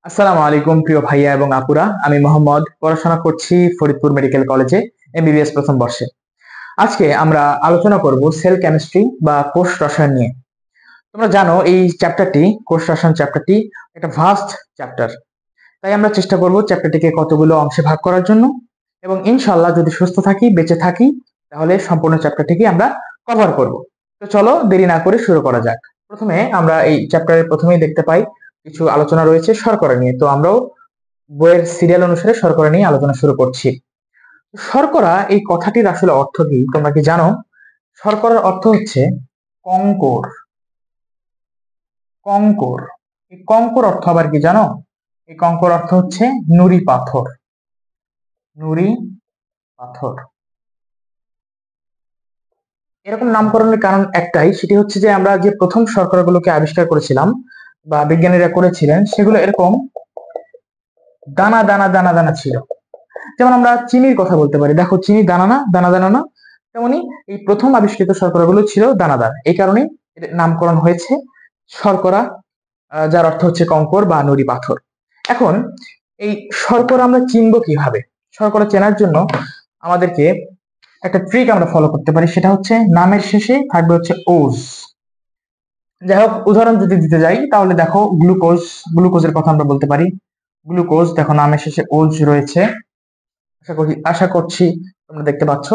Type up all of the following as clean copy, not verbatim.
আসসালামু আলাইকুম প্রিয় ভাইয়া এবং আপুরা, আমি মোহাম্মদ পড়াশোনা করছি ফরিদপুর মেডিকেল কলেজে এমবিবিএস প্রথম বর্ষে। আজকে আমরা আলোচনা করব সেল কেমিস্ট্রি বা কোষ রসায়ন নিয়ে। তোমরা জানো এই চ্যাপ্টারটি, কোষ রসায়ন চ্যাপ্টারটি একটা ভাস্ট চ্যাপ্টার। তাই আমরা চেষ্টা করব চ্যাপ্টারটিকে কতগুলো অংশে ভাগ করার জন্য, এবং ইনশাআল্লাহ যদি সুস্থ থাকি, বেঁচে থাকি, তাহলে সম্পূর্ণ চ্যাপ্টারটিকে আমরা কভার করব। তো চলো দেরি না করে শুরু করা যাক। প্রথমে আমরা এই চ্যাপ্টারের প্রথমেই দেখতে পাই কিছু আলোচনা রয়েছে শর্করা নিয়ে। তো আমরাও বইয়ের সিরিয়াল অনুসারে শর্করা নিয়ে আলোচনা শুরু করছি। শর্করা এই কথাটির আসলে অর্থ কি তোমরা কি জানো? শর্করার অর্থ হচ্ছে কঙ্কর। কঙ্কর, এই কঙ্কর অর্থ আবার কি জানো? এই কঙ্কর অর্থ হচ্ছে নুড়ি পাথর। নুড়ি পাথর। এরকম নামকরণের কারণ একটাই, সেটি হচ্ছে যে আমরা যে প্রথম শর্করাগুলোকে আবিষ্কার করেছিলাম বা বিজ্ঞানীরা করেছিলেন, সেগুলো এরকম দানা দানা দানা দানা ছিল। যেমন আমরা চিনির কথা বলতে পারি, দেখো চিনি দানা না, দানা দানা না। তেমনি এই প্রথম আবিষ্কৃত শর্করাগুলো ছিল দানাদার। এই কারণে এর নামকরণ হয়েছে শর্করা, যার অর্থ হচ্ছে কঙ্কর বা নুড়ি পাথর। এখন এই শর্করা আমরা চিনবো কিভাবে? শর্করা চেনার জন্য আমাদেরকে একটা ট্রিক আমরা ফলো করতে পারি, সেটা হচ্ছে নামের শেষে থাকবে হচ্ছে ওজ। যাই হোক, উদাহরণ যদি দিতে যাই তাহলে দেখো গ্লুকোজ, গ্লুকোজের কথা আমরা বলতে পারি। গ্লুকোজ, দেখো নামের শেষে ওজ রয়েছে, আশা করছি তোমরা দেখতে পাচ্ছ।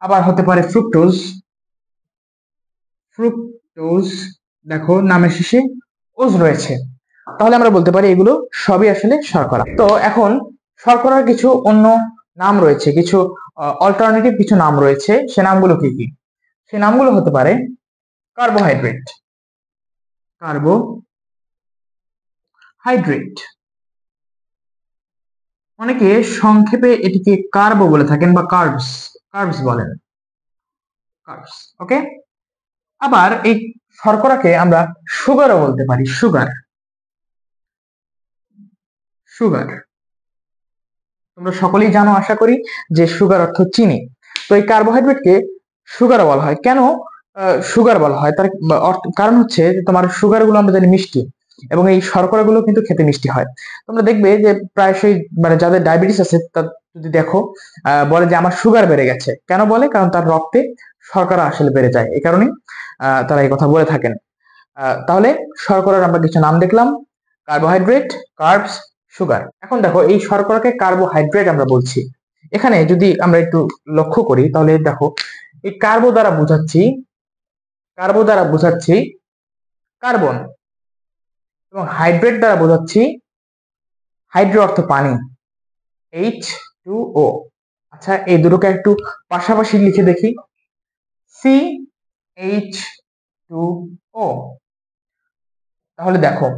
আবার হতে পারে ফ্রুক্টোজ। ফ্রুক্টোজ, দেখো নামের শেষে ওজ রয়েছে। তাহলে আমরা বলতে পারি এগুলো সবই আসলে শর্করা। তো এখন শর্করার কিছু অন্য নাম রয়েছে, কিছু অল্টারনেটিভ কিছু নাম রয়েছে। সে নামগুলো কি কি? সে নামগুলো হতে পারে কার্বোহাইড্রেট। কার্বোহাইড্রেট, অনেকে সংক্ষেপে এটিকে কার্বো বলে থাকেন বা কার্বস, কার্বস বলেন, কার্বস। ওকে। আবার এই শর্করাকে আমরা সুগারও বলতে পারি। Sugar, sugar. তোমরা সকলেই জানো আশা করি যে সুগার অর্থ চিনি। তো এই কার্বোহাইড্রেটকে সুগারও বলা হয়। কেন সুগার বলা হয়? তার কারণ হচ্ছে যে তোমার সুগার গুলো আমরা জানি মিষ্টি, এবং এই শর্করা গুলো কিন্তু খেতে মিষ্টি হয়। তোমরা দেখবে যে প্রায়শই মানে যাদের ডায়াবেটিস আছে, তার যদি দেখো বলে যে আমার সুগার বেড়ে গেছে। কেন বলে? কারণ তার রক্তে শর্করা আসলে বেড়ে যায়। এই কারণেই তারা এই কথা বলে থাকেন। তাহলে শর্করার আমরা কিছু নাম দেখলাম: কার্বোহাইড্রেট, কার্বস, সুগার। এখন দেখো এই শর্করাকে কার্বোহাইড্রেট আমরা বলছি। এখানে যদি আমরা একটু লক্ষ্য করি তাহলে দেখো এই কার্বো দ্বারা বোঝাচ্ছি, কার্বো দ্বারা বোঝাচ্ছি কার্বন, এবং হাইড্রেট দ্বারা বোঝাচ্ছি, হাইড্রো অর্থ পানি, H2O। আচ্ছা, এই দুটোকে একটু পাশাপাশি লিখে দেখি, CH2O। তাহলে দেখো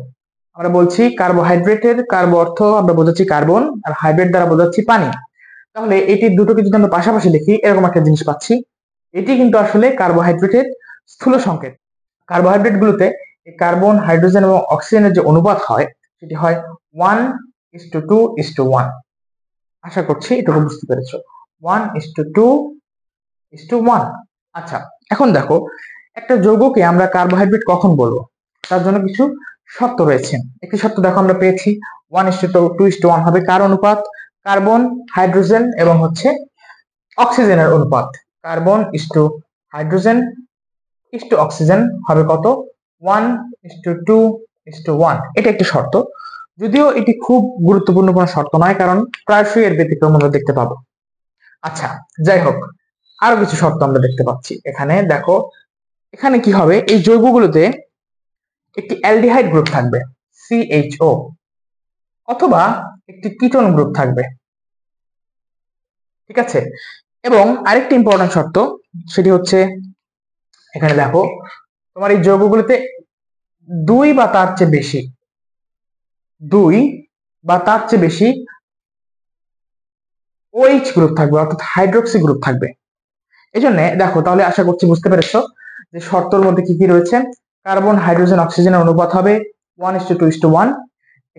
আমরা বলছি কার্বোহাইড্রেটের কার্বো অর্থ আমরা বোঝাচ্ছি কার্বন, আর হাইড্রেট দ্বারা বোঝাচ্ছি পানি। তাহলে এটি দুটোকে যদি আমরা পাশাপাশি লিখি, এরকম একটা জিনিস পাচ্ছি। এটি কিন্তু আসলে কার্বোহাইড্রেটের স্থূল সংকেত। কার্বোহাইড্রেট গুলোতে কার্বন, হাইড্রোজেন এবং অক্সিজেনের যে অনুপাত হয়, সেটি হয় 1:2:1। আশা করছি এটুকু বুঝতে পেরেছো। 1:2:1। আচ্ছা, এখন দেখো একটা যৌগকে আমরা কার্বোহাইড্রেট কখন বলবো, তার জন্য কিছু শর্ত রয়েছে। একটি শর্ত দেখো আমরা পেয়েছি, 1:2:1 হবে কার অনুপাত? কার্বন, হাইড্রোজেন এবং হচ্ছে অক্সিজেনের অনুপাত। Carbon is to hydrogen is to oxygen হবে কত? 1:2:1। এটা একটি শর্ত, যদিও এটি খুব গুরুত্বপূর্ণ কোনো শর্ত নয়, কারণ প্রায়শই এর ব্যতিক্রম আমরা দেখতে পাবো। আচ্ছা, যাই হোক, আরো কিছু শর্ত আমরা দেখতে পাচ্ছি। এখানে দেখো, এখানে কি হবে? এই যৌগগুলোতে একটি অ্যালডিহাইড গ্রুপ থাকবে, CHO, অথবা একটি কিটোন গ্রুপ থাকবে। ঠিক আছে। এবং আরেকটি ইম্পর্টেন্ট শর্ত, সেটি হচ্ছে এখানে দেখো তোমার এই যৌগগুলোতে 2 বা তার চেয়ে বেশি, 2 বা তার চেয়ে বেশি OH গ্রুপ থাকবে, অর্থাৎ হাইড্রোক্সি গ্রুপ থাকবে। এই জন্য দেখো, তাহলে আশা করছি বুঝতে পেরেছো যে শর্তের মধ্যে কি কি রয়েছে। কার্বন, হাইড্রোজেন, অক্সিজেনের অনুপাত হবে 1:2:1।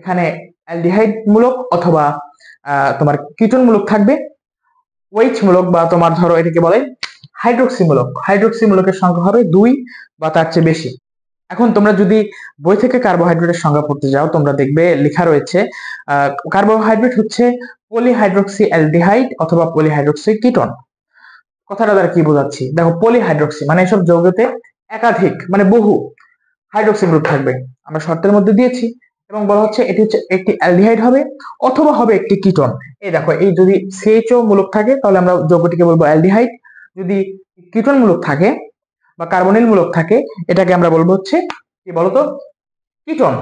এখানে অ্যালডিহাইড মূলক অথবা তোমার কিটোন মূলক থাকবে। OH মূলক বা তোমার ধরো এটাকে বলে হাইড্রোক্সি মূলক, হাইড্রোক্সি মূলকের সংখ্যা হবে 2 বা তার চেয়ে বেশি। এখন তোমরা যদি বই থেকে কার্বোহাইড্রেটের সংজ্ঞা পড়তে যাও, তোমরা দেখবে লেখা রয়েছে কার্বোহাইড্রেট হচ্ছে পলিহাইড্রক্সি অ্যালডিহাইড অথবা পলিহাইড্রক্সি কিটোন। কথাটা দ্বারা কি বোঝাচ্ছি দেখো, পলিহাইড্রক্সি মানে এসব যৌগতে একাধিক মানে বহু হাইড্রক্সি গ্রুপ থাকবে, আমরা শর্তের মধ্যে দিয়েছি, এবং বলা হচ্ছে এটি হচ্ছে একটি অ্যালডিহাইড হবে অথবা হবে একটি কিটোন। এই দেখো, এই যদি সিএইচও মূলক থাকে তাহলে আমরা যৌগটিকে বলবো অ্যালডিহাইড, যদি কিটোন মূলক থাকে বা কার্বনিল মূলক থাকে এটাকে আমরা বলবো হচ্ছে কি বলতো, কিটোন।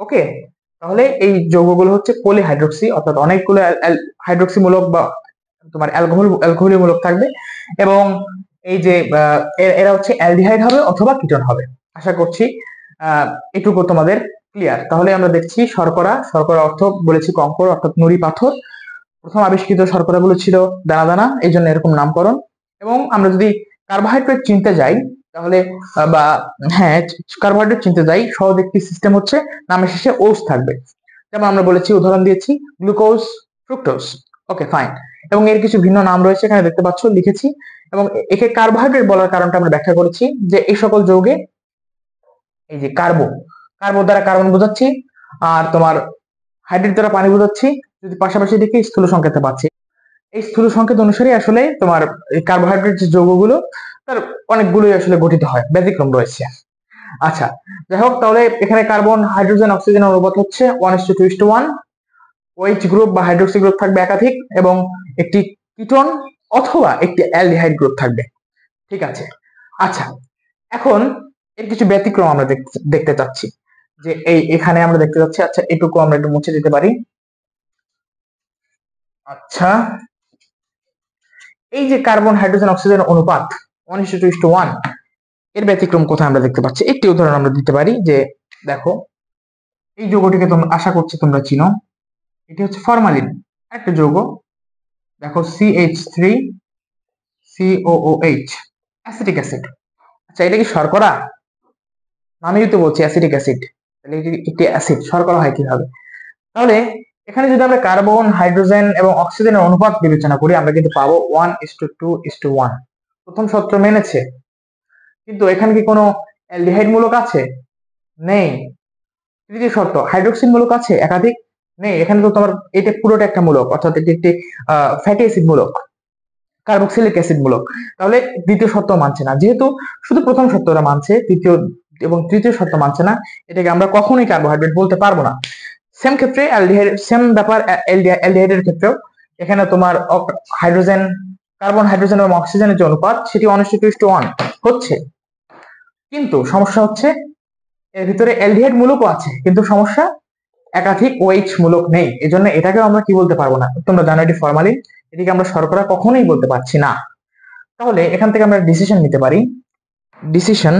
ওকে, তাহলে এই যৌগগুলো হচ্ছে পলিহাইড্রক্সি, অর্থাৎ অনেকগুলো হাইড্রক্সি মূলক বা তোমার অ্যালকোহলি মূলক থাকবে, এবং এই যে এরা হচ্ছে অ্যালডিহাইড হবে অথবা কিটোন হবে। আশা করছি এটুকু তোমাদের ক্লিয়ার। তাহলে আমরা দেখছি শর্করা, শর্করা অর্থ বলেছি কঙ্কর অর্থাৎ নুড়ি পাথর। প্রথম আবিষ্কৃত শর্করাগুলো ছিল দানা দানা, এই জন্য এরকম নামকরণ। এবং আমরা যদি কার্বোহাইড্রেট চিনতে যাই তাহলে বা হ্যাঁ কার্বোহাইড্রেট চিনতে যাই, সহজ একটি সিস্টেম হচ্ছে নামের শেষে ওস থাকবে। যেমন আমরা বলেছি, উদাহরণ দিয়েছি গ্লুকোজ, ফ্রুক্টোজ। ওকে ফাইন, এবং এর কিছু ভিন্ন নাম রয়েছে এখানে দেখতে পাচ্ছ লিখেছি, এবং একে কার্বোহাইড্রেট বলার কারণটা আমরা ব্যাখ্যা করেছি যে এই সকল যৌগে এই যে কার্বো দ্বারা কার্বন বোঝাচ্ছি, আর তোমার হাইড্রেট দ্বারা পানি বোঝাচ্ছি, যদি পাশাপাশি দেখি স্থূল সংকেতে পাচ্ছি। এই স্থূল সংকেত অনুসারে আসলে তোমার কার্বোহাইড্রেট যে যৌগগুলো তার অনেকগুলোই আসলে গঠিত হয়, ব্যতিক্রম রয়েছে। আচ্ছা যাই হোক, তাহলে এখানে কার্বন হাইড্রোজেন অক্সিজেন অনুপাত হচ্ছে 1:2:1। ওএইচ গ্রুপ বা হাইড্রোক্সি গ্রুপ থাকবে একাধিক, এবং একটি কিটোন অথবা একটি অ্যালডিহাইড গ্রুপ থাকবে। ঠিক আছে, আচ্ছা এখন এর কিছু ব্যতিক্রম আমরা দেখতে চাচ্ছি, যে এখানে আমরা দেখতে চাচ্ছি। আচ্ছা এটুকু আমরা একটু মুছে দিতে পারি। আচ্ছা, এই যে কার্বন হাইড্রোজেন অক্সিজেন অনুপাত 1:1, এর ব্যতিক্রম কোথায় আমরা দেখতে পাচ্ছি, একটি উদাহরণ আমরা দিতে পারি। যে দেখো, এই যৌগটিকে তোমরা আশা করছি তোমরা চিনো, এটি হচ্ছে ফরমালিন, একটা যৌগ। দেখো CH3COOH, অ্যাসিটিক অ্যাসিড। আচ্ছা এটা কি শর্করা? আমি তো বলছি অ্যাসিটিক অ্যাসিড, তাহলে একটি অ্যাসিড শর্করা হয় কিভাবে? তাহলে এখানে যদি আমরা কার্বন হাইড্রোজেন এবং অক্সিজেনের অনুপাত বিবেচনা করি, আমরা কিন্তু পাবো 1:2:1। প্রথম সূত্র মেনেছে, কিন্তু এখানে কি কোনো অ্যালডিহাইড মূলক আছে? নেই। তৃতীয় শর্ত, হাইড্রোক্সিল মূলক আছে একাধিক? নেই। এখানে তো তোমার এটা পুরোটা একটা মূলক, অর্থাৎ এটি একটি ফ্যাটি অ্যাসিড মূলক, কার্বক্সিলিক অ্যাসিড মূলক। তাহলে দ্বিতীয় শর্ত মানছে না, যেহেতু শুধু প্রথম শর্তটা মানছে, তৃতীয় এবং তৃতীয় শর্ত মানছে না, এটাকে আমরা কখনোই কার্বোহাইড্রেট বলতে পারবো না। সেম ক্ষেত্রে অ্যালডিহাইড, সেম ব্যাপার অ্যালডিহাইডের ক্ষেত্রেও। এখানে তোমার হাইড্রোজেন, কার্বন হাইড্রোজেন এবং অক্সিজেনের যে অনুপাত সেটি 1:1 হচ্ছে, কিন্তু সমস্যা হচ্ছে এর ভিতরে অ্যালডিহাইড মূলকও আছে, কিন্তু সমস্যা একাধিক ওএইচ মূলক নেই। এজন্য এটাকেও আমরা কি বলতে পারবো না। তোমরা জানো এটি ফরমালিন, এটিকে আমরা শর্করা কখনোই বলতে পারছি না। তাহলে এখান থেকে আমরা ডিসিশন নিতে পারি। ডিসিশন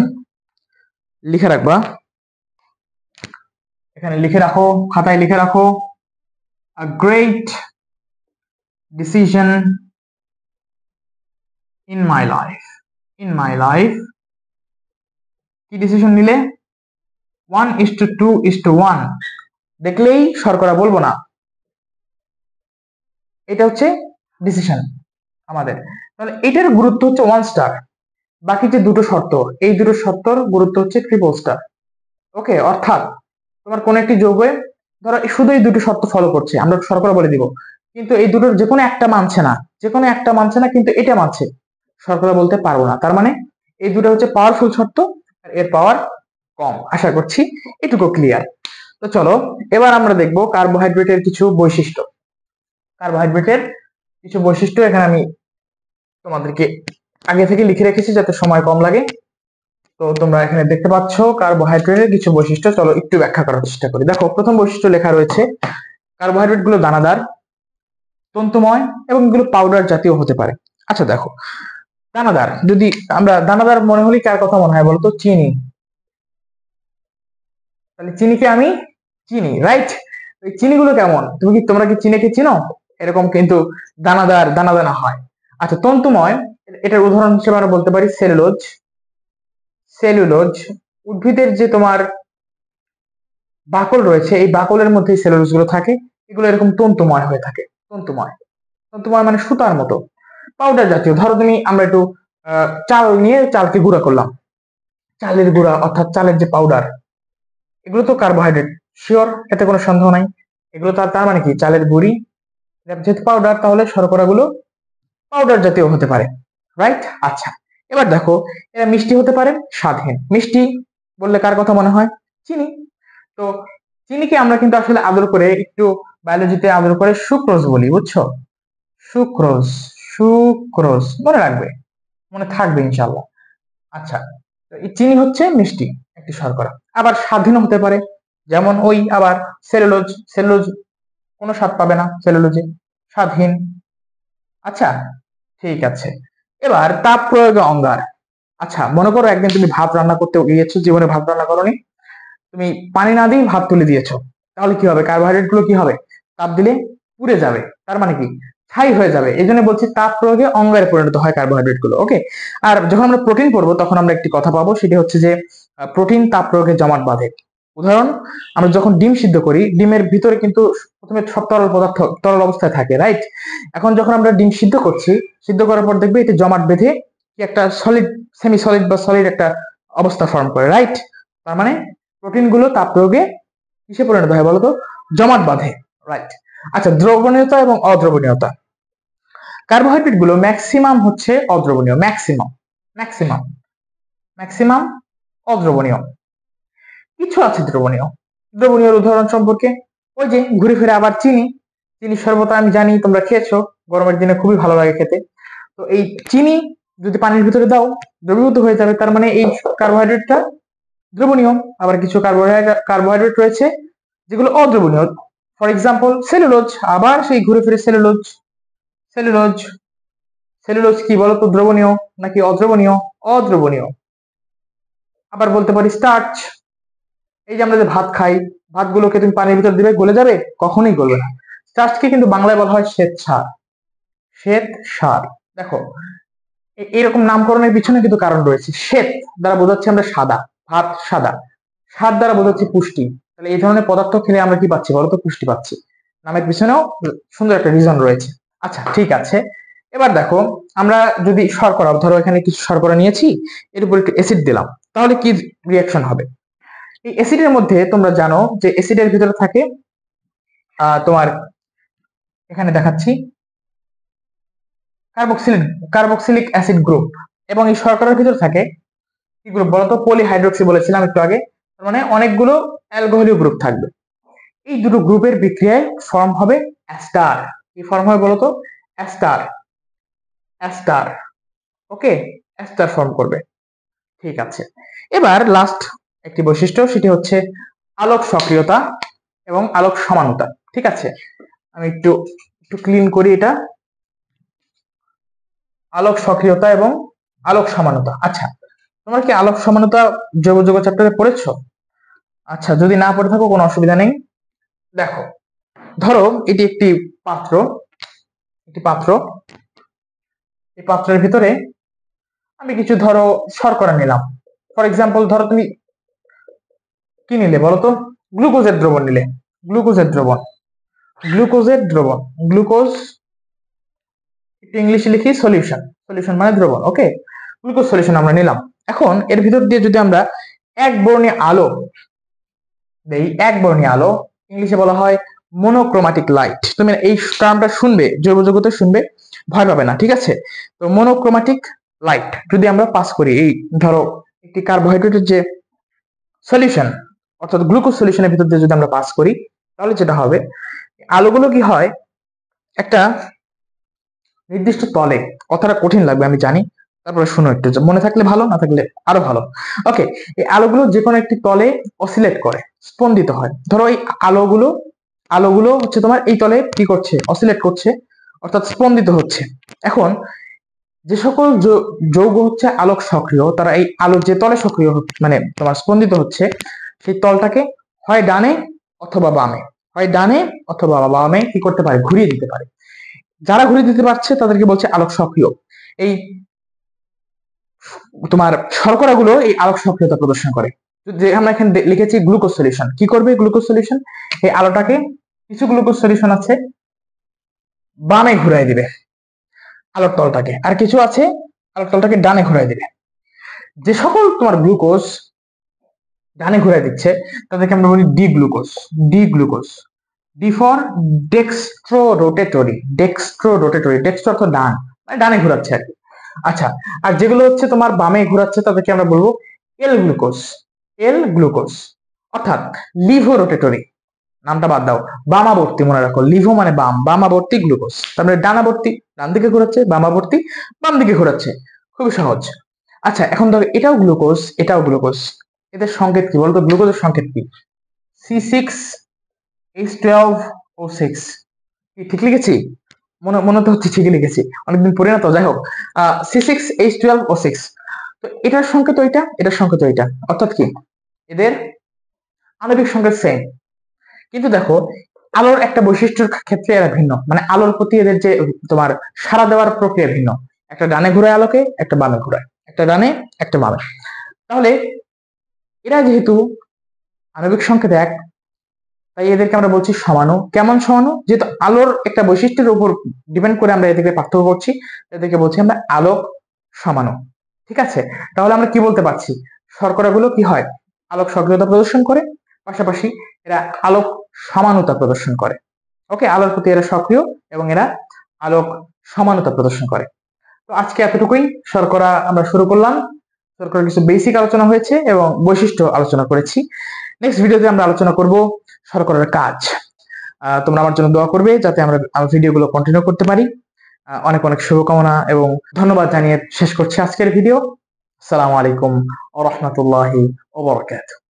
লিখে রাখবা, এখানে লিখে রাখো, খাতায় লিখে রাখো। A great decision in my life. In my life কি ডিসিশন নিলে? 1:2:1 দেখলেই শর্করা বলবো না, এটা হচ্ছে ডিসিশন আমাদের। তাহলে এটার গুরুত্ব হচ্ছে 1 স্টার। বাকি যে দুটো শর্ত, এই দুটো শর্তর গুরুত্ব হচ্ছে 3 স্টার। ওকে, অর্থাৎ তোমার কোন একটি যৌগে ধরো শুধু এই দুটো শর্ত ফলো করছে, আমরা শর্করা বলে দিব, কিন্তু এই দুটোর যে কোনো একটা মানছে না, যে কোনো একটা মানছে না কিন্তু এটা মানছে, শর্করা বলতে পারবো না। তার মানে এই দুটো হচ্ছে পাওয়ারফুল শর্ত, আর এর পাওয়ার কম। আশা করছি এটুকু ক্লিয়ার। তো চলো এবার আমরা দেখবো কার্বোহাইড্রেটের কিছু বৈশিষ্ট্য। কার্বোহাইড্রেটের কিছু বৈশিষ্ট্য এখানে আমি তোমাদেরকে আগে থেকে লিখে রেখেছি যাতে সময় কম লাগে। তো তোমরা এখানে দেখতে পাচ্ছ কার্বোহাইড্রেটের কিছু বৈশিষ্ট্য, চলো একটু ব্যাখ্যা করার চেষ্টা করি। দেখো প্রথম বৈশিষ্ট্য লেখা রয়েছে, কার্বোহাইড্রেট গুলো দানাদার, তন্তুময় এবং এগুলো পাউডার জাতীয় হতে পারে। আচ্ছা দেখো, দানাদার, যদি আমরা দানাদার মনে হলে কার কথা মনে হয় বলতো? চিনি। তাহলে চিনিকে আমি চিনি, রাইট? এই চিনিগুলো কেমন, তোমরা কি চিনিকে চিনো? এরকম কিন্তু দানাদার, দানা দানা হয়। আচ্ছা তন্তুময়, এটার উদাহরণ হিসেবে আমরা বলতে পারি সেলুলোজ। সেলুলোজ উদ্ভিদের যে তোমার বাকল রয়েছে, এই বাকলের মধ্যে সেলুলোজ গুলো থাকে, এগুলো এরকম তন্তুময় হয়ে থাকে। তন্তুময়, তন্তুময় মানে সুতার মতো। পাউডার জাতীয়, ধরো আমরা একটু চাল নিয়ে চালকে গুঁড়া করলাম, চালের গুঁড়া অর্থাৎ চালের যে পাউডার, এগুলো তো কার্বোহাইড্রেট, শিওর, এতে কোনো সন্দেহ নাই। এগুলো তার মানে কি চালের গুঁড়ি, যেহেতু পাউডার তাহলে শর্করাগুলো পাউডার জাতীয় হতে পারে, রাইট? আচ্ছা, এবার দেখো এরা মিষ্টি হতে পারে, স্বাদহীন। মিষ্টি বললে কার কথা মনে হয়? চিনি। তো চিনিকে আমরা কিন্তু আসলে আদর করে, একটু বায়োলজিতে আদর করে সুক্রোজ বলি, বুঝছো? সুক্রোজ, সুক্রোজ মনে রাখবে, মনে থাকবে ইনশাল্লাহ। আচ্ছা, এই চিনি হচ্ছে মিষ্টি একটি শর্করা। আবার স্বাধীন হতে পারে, যেমন ওই আবার সেলুলোজ, সেলুলোজ কোনো স্বাদ পাবে না সেলুলোজে, স্বাধীন। আচ্ছা, ঠিক আছে। এবার তাপ প্রয়োগে অঙ্গার। আচ্ছা, মনে করো একদিন তুমি ভাত রান্না করতে গিয়েছো, জীবনে ভাত রান্না করোনি, তুমি পানি না দিয়ে ভাত তুলে দিয়েছো, তাহলে কি হবে? কার্বোহাইড্রেট গুলো কি হবে? তাপ দিলে পুড়ে যাবে, তার মানে কি ছাই হয়ে যাবে। এই জন্য বলছি তাপ প্রয়োগে অঙ্গারে পরিণত হয় কার্বোহাইড্রেট গুলো, ওকে? আর যখন আমরা প্রোটিন পড়বো তখন আমরা একটি কথা পাবো, সেটি হচ্ছে যে প্রোটিন তাপ প্রয়োগে জমাট বাঁধে। উদাহরণ, আমরা যখন ডিম সিদ্ধ করি, ডিমের ভিতরে কিন্তু প্রথমে সব তরল পদার্থ তরল অবস্থায় থাকে, রাইট? এখন যখন আমরা ডিম সিদ্ধ করছি, সিদ্ধ করার পর দেখবে এটি জমাট বেঁধে কি একটা সলিড, সেমি সলিড বা সলিড একটা অবস্থা ফর্ম করে, রাইট? তার মানে প্রোটিন গুলো তাপ প্রয়োগে কিসে পরিণত হয় বলতো? জমাট বাঁধে, রাইট? আচ্ছা, দ্রবণীয়তা এবং অদ্রবণীয়তা। কার্বোহাইড্রেট গুলো ম্যাক্সিমাম হচ্ছে অদ্রবণীয়, ম্যাক্সিমাম, ম্যাক্সিমাম, ম্যাক্সিমাম অদ্রবণীয়। কিছু আছে দ্রবণীয়। দ্রবণীয় উদাহরণ সম্পর্কে, ওই যে ঘুরে ফিরে আবার চিনি। চিনি শরবত আমি জানি তোমরা খেয়েছো, গরমের দিনে খুবই ভালো লাগে খেতে। তো এই চিনি যদি পানির ভিতরে দাও, দ্রবীভূত হয়ে যাবে, তার মানে এই কার্বোহাইড্রেটটা দ্রবণীয়। আবার কিছু কার্বোহাইড্রেট রয়েছে যেগুলো অদ্রবণীয়, ফর এক্সাম্পল সেলুলোজ। আবার সেই ঘুরে ফিরে সেলুলোজ, সেলুলোজ, সেলুলোজ কি বলতো, দ্রবণীয় নাকি অদ্রবণীয়? অদ্রবণীয়। আবার বলতে পারি স্টার্চ। এই যে আমরা যে ভাত খাই, ভাতগুলোকে তুমি পানির ভিতর দিবে, গলে যাবে? কখনোই গলবে না। স্টার্চকে কিন্তু বাংলায় বলা হয় শ্বেত সার, শ্বেত সার। দেখো এরকম নামকরণের পিছনে কিন্তু কারণ রয়েছে। শ্বেত দ্বারা বোঝাচ্ছে আমরা সাদা, ভাত সাদা। সার দ্বারা বোঝাচ্ছে পুষ্টি। তাহলে এই ধরনের পদার্থ খেলে আমরা কি পাচ্ছি বলতো? পুষ্টি পাচ্ছি। নামের পিছনেও সুন্দর একটা রিজন রয়েছে। আচ্ছা, ঠিক আছে। এবার দেখো, আমরা যদি শর্করা, ধরো এখানে কিছু শর্করা নিয়েছি, এর উপর একটু অ্যাসিড দিলাম, তাহলে কি রিয়াকশন হবে? এই অ্যাসিডের মধ্যে তোমরা জানো যে অ্যাসিডের ভিতরে থাকে তোমার, এখানে দেখাচ্ছি কার্বক্সিলিক, কার্বক্সিলিক অ্যাসিড গ্রুপ। এবং এই শর্করার ভিতরে থাকে কি গ্রুপ বলতো? পলিহাইড্রোক্সি বলেছিলাম একটু আগে। তার মানে অনেকগুলো অ্যালকোহলীয় গ্রুপ থাকবে। এই দুটো গ্রুপের বিক্রিয়ায় ফর্ম হবে অ্যাস্টার। কি ফর্ম হবে বলতো? অ্যাস্টার, অ্যাস্টার, ওকে? অ্যাস্টার ফর্ম করবে, ঠিক আছে। এবার লাস্ট একটি বৈশিষ্ট্য, সেটি হচ্ছে আলোক সক্রিয়তা এবং আলোক সমানতা, ঠিক আছে? আমি একটু একটু ক্লিন করি এটা। আলোক সক্রিয়তা এবং আলোক সমানতা। আচ্ছা, তোমরা কি আলোক সমানতা জৈব যৌগ চ্যাপ্টারে পড়েছো? আচ্ছা, যদি না পড়ে থাকো কোনো অসুবিধা নেই। দেখো, ধরো এটি একটি পাত্র, একটি পাত্র। এই পাত্রের ভিতরে আমি কিছু ধরো শর্করা নিলাম। ফর এক্সাম্পল, ধরো তুমি কি নিলে বলো তো? গ্লুকোজের দ্রবণ নিলে, গ্লুকোজের দ্রবণ, গ্লুকোজের দ্রবণ, গ্লুকোজ একটু ইংলিশে লিখি সলিউশন, সলিউশন মানে দ্রবণ, ওকে? গ্লুকোজ সলিউশন আমরা নিলাম। এখন এর ভিতর দিয়ে যদি আমরা এক বর্ণীয় আলো দেই, এক বর্ণীয় আলো, ইংলিশে বলা হয় মনোক্রোমাটিক লাইট। তুমি এই টার্মটা শুনবে, জৈব জগতে শুনবে, ভয় পাবে না, ঠিক আছে? তো মনোক্রোমাটিক লাইট যদি আমরা পাস করি, এই ধরো একটি কার্বোহাইড্রেটের যে সলিউশন অর্থাৎ গ্লুকোজ সলিউশনের ভিতর দিয়ে যদি আমরা পাস করি, তাহলে যেটা হবে, আলোগুলো কি হয়, একটা নির্দিষ্ট তলে, কথাটা কঠিন লাগবে আমি জানি, তারপরে শুনো একটু, মনে থাকলে ভালো, না থাকলে আরো ভালো, ওকে? এই আলোগুলো যে কোনো একটি তলে অসিলেট করে, স্পন্দিত হয়। ধরো এই আলোগুলো, আলোগুলো হচ্ছে তোমার এই তলে কি করছে? অসিলেট করছে, অর্থাৎ স্পন্দিত হচ্ছে। এখন যে সকল যৌগ হচ্ছে আলোক সক্রিয়, তারা এই আলো যে তলে সক্রিয় মানে তোমার স্পন্দিত হচ্ছে, সেই তলটাকে হয় ডানে অথবা বামে, হয় ডানে অথবা বামে কি করতে পারে? ঘুরিয়ে দিতে পারে। যারা ঘুরিয়ে দিতে পারছে তাদেরকে বলছে আলোক সক্রিয়। এই তোমার শর্করাগুলো এই আলোক সক্রিয়তা প্রদর্শন করে। যে আমরা এখানে লিখেছি গ্লুকোজ সলিউশন, কি করবে গ্লুকোজ সলিউশন? এই আলোটাকে, কিছু গ্লুকোজ সলিউশন আছে বামে ঘুরাই দিবে আলোর তলটাকে, আর কিছু আছে আলোর তলটাকে ডানে ঘুরাই দিবে। যে সকল তোমার গ্লুকোজ ডানে ঘুরে দিচ্ছে তাদেরকে আমরা বলি D glucose. D glucose, D for dextro rotatory. Dextro rotatory, dextro অর্থ ডান, মানে ডানে ঘুরাচ্ছে আর কি। আচ্ছা, আর যেগুলো হচ্ছে তোমার বামে ঘুরাচ্ছে তাদেরকে আমরা বলবো এল গ্লুকোজ। এল গ্লুকোজ অর্থাৎ লিভো রোটেটরি। নামটা বাদ দাও, বামাবর্তী মনে রাখো। লিভো মানে বাম, বামাবর্তী গ্লুকোজ। তারপরে ডানাবর্তী ডান দিকে ঘোরাচ্ছে, বামাবর্তী বাম দিকে ঘোরাচ্ছে। খুবই সহজ। আচ্ছা, এখন ধরো এটাও গ্লুকোজ, এটাও গ্লুকোজ, এদের সংকেত কি বলতো? গ্লুকোজের সংকেত কি? C6H12O6। কি ঠিক লিখেছি? মনে মনে তো হচ্ছে ঠিকই লিখেছি, অনেকদিন পরে না তো, যাই হোক। C6H12O6। তো এটার সংকেত ওইটা, এটার সংকেত ওইটা, অর্থাৎ কি এদের আণবিক সংকেত সেম। কিন্তু দেখো, আলোর একটা বৈশিষ্ট্যের ক্ষেত্রে এরা ভিন্ন, মানে আলোর প্রতি এদের যে তোমার সাড়া দেওয়ার প্রক্রিয়া ভিন্ন। একটা ডানে ঘোরায় আলোকে, একটা বামে ঘোরায়, একটা ডানে একটা বামে। তাহলে এরা যেহেতু আণবিক সংকেত এক, তাই এদেরকে আমরা বলছি সমাণু। কেমন সমাণু? যেহেতু আলোর একটা বৈশিষ্ট্যের উপর ডিপেন্ড করে আমরা এদেরকে পার্থক্য করছি, এদেরকে বলছি আমরা আলোক সমাণু। ঠিক আছে, তাহলে আমরা কি বলতে পারছি? শর্করাগুলো কি হয়? আলোক সক্রিয়তা প্রদর্শন করে, পাশাপাশি এরা আলোক সমানুতা প্রদর্শন করে। ওকে, আলোর প্রতি এরা সক্রিয় এবং এরা আলোক সমানুতা প্রদর্শন করে। তো আজকে এতটুকুই শর্করা আমরা শুরু করলাম। শর্করার কিছু বেসিক আলোচনা হয়েছে এবং বৈশিষ্ট্য আলোচনা করেছি। নেক্সট ভিডিওতে আমরা আলোচনা করব শর্করার কাজ। তোমরা আমার জন্য দোয়া করবে যাতে আমরা ভিডিওগুলো কন্টিনিউ করতে পারি। অনেক অনেক শুভকামনা এবং ধন্যবাদ জানিয়ে শেষ করছি আজকের ভিডিও। আসসালামু আলাইকুম ওয়া রাহমাতুল্লাহি ওয়া বারাকাতুহু।